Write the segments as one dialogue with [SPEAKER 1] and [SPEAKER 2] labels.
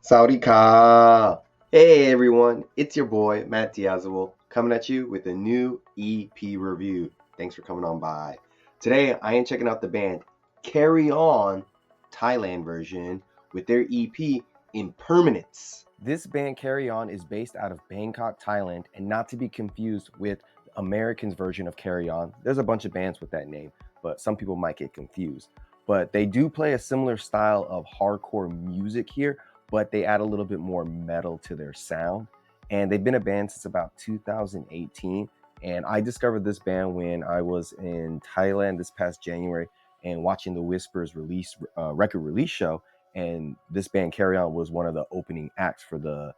[SPEAKER 1] Saudi Ka. Hey everyone, it's your boy Matt Diazable coming at you with a new EP review. Thanks for coming on by. Today I am checking out the band Carry On Thailand version with their EP Impermanence. This band Carry On is based out of Bangkok, Thailand, and not to be confused with Americans' version of Carry On. There's a bunch of bands with that name, but some people might get confused. But they do play a similar style of hardcore music here, but they add a little bit more metal to their sound. And they've been a band since about 2018. And I discovered this band when I was in Thailand this past January and watching the Whispers record release show. And this band Carry On was one of the opening acts for the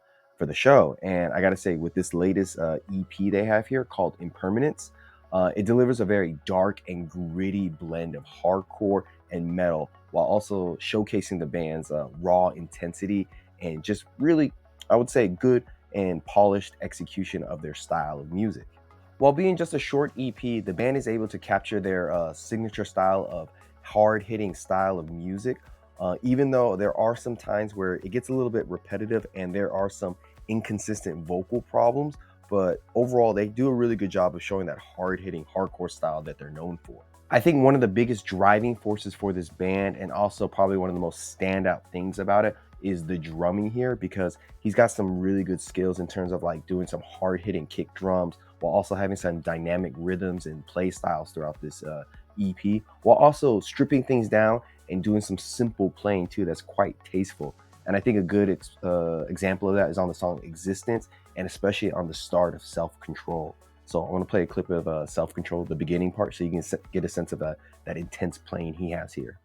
[SPEAKER 1] show. And I gotta say, with this latest EP they have here called Impermanence, it delivers a very dark and gritty blend of hardcore and metal, while also showcasing the band's raw intensity and just really, I would say, good and polished execution of their style of music. While being just a short EP, the band is able to capture their signature style of hard-hitting style of music, even though there are some times where it gets a little bit repetitive and there are some inconsistent vocal problems, but overall they do a really good job of showing that hard-hitting hardcore style that they're known for. I think one of the biggest driving forces for this band, and also probably one of the most standout things about it, is the drumming here, because he's got some really good skills in terms of like doing some hard-hitting kick drums while also having some dynamic rhythms and play styles throughout this EP, while also stripping things down and doing some simple playing too that's quite tasteful. And I think a good example of that is on the song Existence, and especially on the start of Self-Control. So I want to play a clip of Self-Control, the beginning part, so you can get a sense of that intense playing he has here.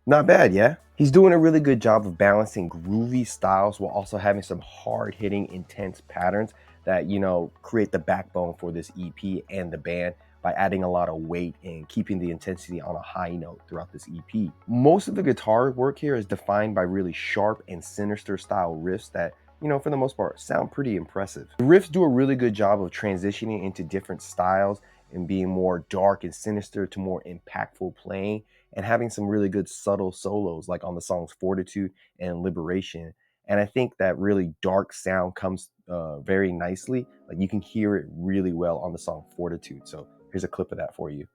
[SPEAKER 1] Not bad, yeah? He's doing a really good job of balancing groovy styles while also having some hard-hitting, intense patterns that, create the backbone for this EP and the band by adding a lot of weight and keeping the intensity on a high note throughout this EP. Most of the guitar work here is defined by really sharp and sinister style riffs that, for the most part, sound pretty impressive. The riffs do a really good job of transitioning into different styles and being more dark and sinister to more impactful playing, and having some really good subtle solos like on the songs Fortitude and Liberation. And I think that really dark sound comes very nicely. Like you can hear it really well on the song Fortitude. So here's a clip of that for you.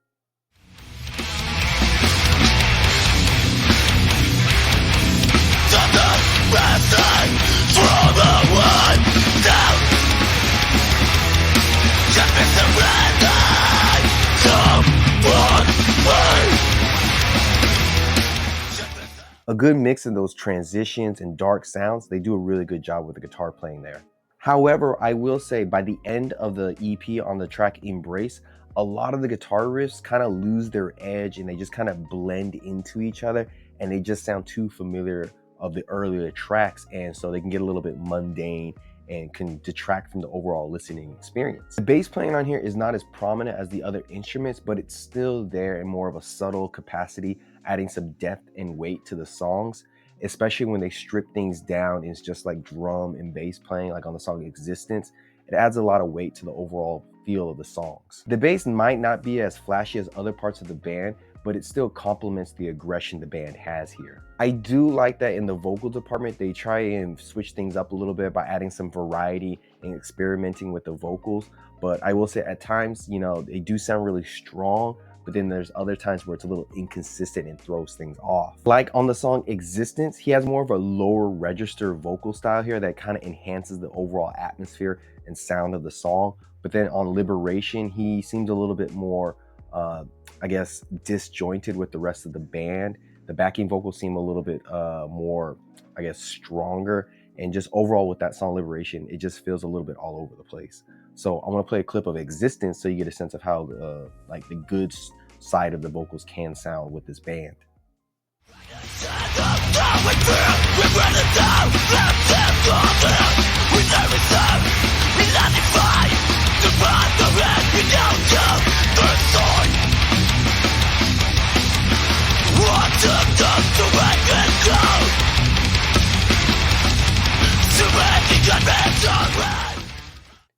[SPEAKER 1] A good mix of those transitions and dark sounds. They do a really good job with the guitar playing there. However, I will say by the end of the EP on the track Embrace, a lot of the guitar riffs kind of lose their edge and they just kind of blend into each other, and they just sound too familiar of the earlier tracks, and so they can get a little bit mundane and can detract from the overall listening experience. The bass playing on here is not as prominent as the other instruments, but it's still there in more of a subtle capacity, adding some depth and weight to the songs, especially when they strip things down and it's just like drum and bass playing, like on the song Existence. It adds a lot of weight to the overall feel of the songs. The bass might not be as flashy as other parts of the band, but it still complements the aggression the band has here. I do like that in the vocal department, they try and switch things up a little bit by adding some variety and experimenting with the vocals. But I will say at times, they do sound really strong, but then there's other times where it's a little inconsistent and throws things off. Like on the song Existence, he has more of a lower register vocal style here that kind of enhances the overall atmosphere and sound of the song. But then on Liberation, he seems a little bit more disjointed with the rest of the band. The backing vocals seem a little bit more, stronger. And just overall with that song Liberation, it just feels a little bit all over the place. So I'm gonna play a clip of Existence so you get a sense of how the good side of the vocals can sound with this band.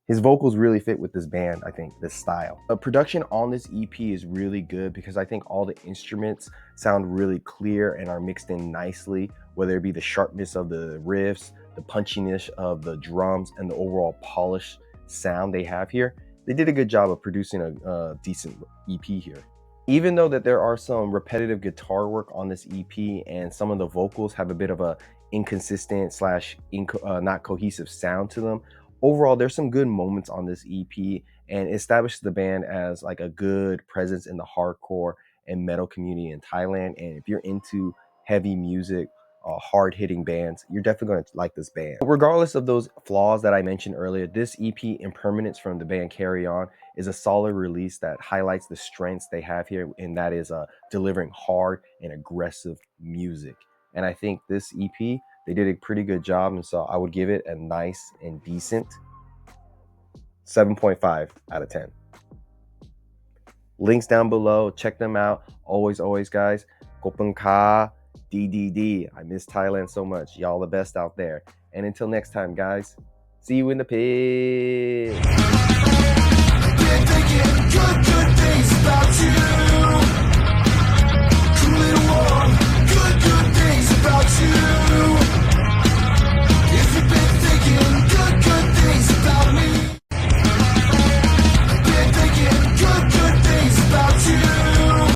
[SPEAKER 1] His vocals really fit with this band, I think, this style. The production on this EP is really good because I think all the instruments sound really clear and are mixed in nicely, whether it be the sharpness of the riffs, the punchiness of the drums, and the overall polished sound they have here. They did a good job of producing a decent EP here. Even though that there are some repetitive guitar work on this EP and some of the vocals have a bit of a inconsistent slash not cohesive sound to them, overall there's some good moments on this EP and establishes the band as like a good presence in the hardcore and metal community in Thailand. And if you're into heavy music, hard-hitting bands, you're definitely going to like this band. Regardless of those flaws that I mentioned earlier, this EP, Impermanence, from the band Carry On, is a solid release that highlights the strengths they have here, and that is delivering hard and aggressive music. And I think this EP, they did a pretty good job, and so I would give it a nice and decent 7.5 out of 10. Links down below. Check them out. Always, guys. Kopeng Ka, DDD. I miss Thailand so much. Y'all the best out there. And until next time, guys, see you in the pit.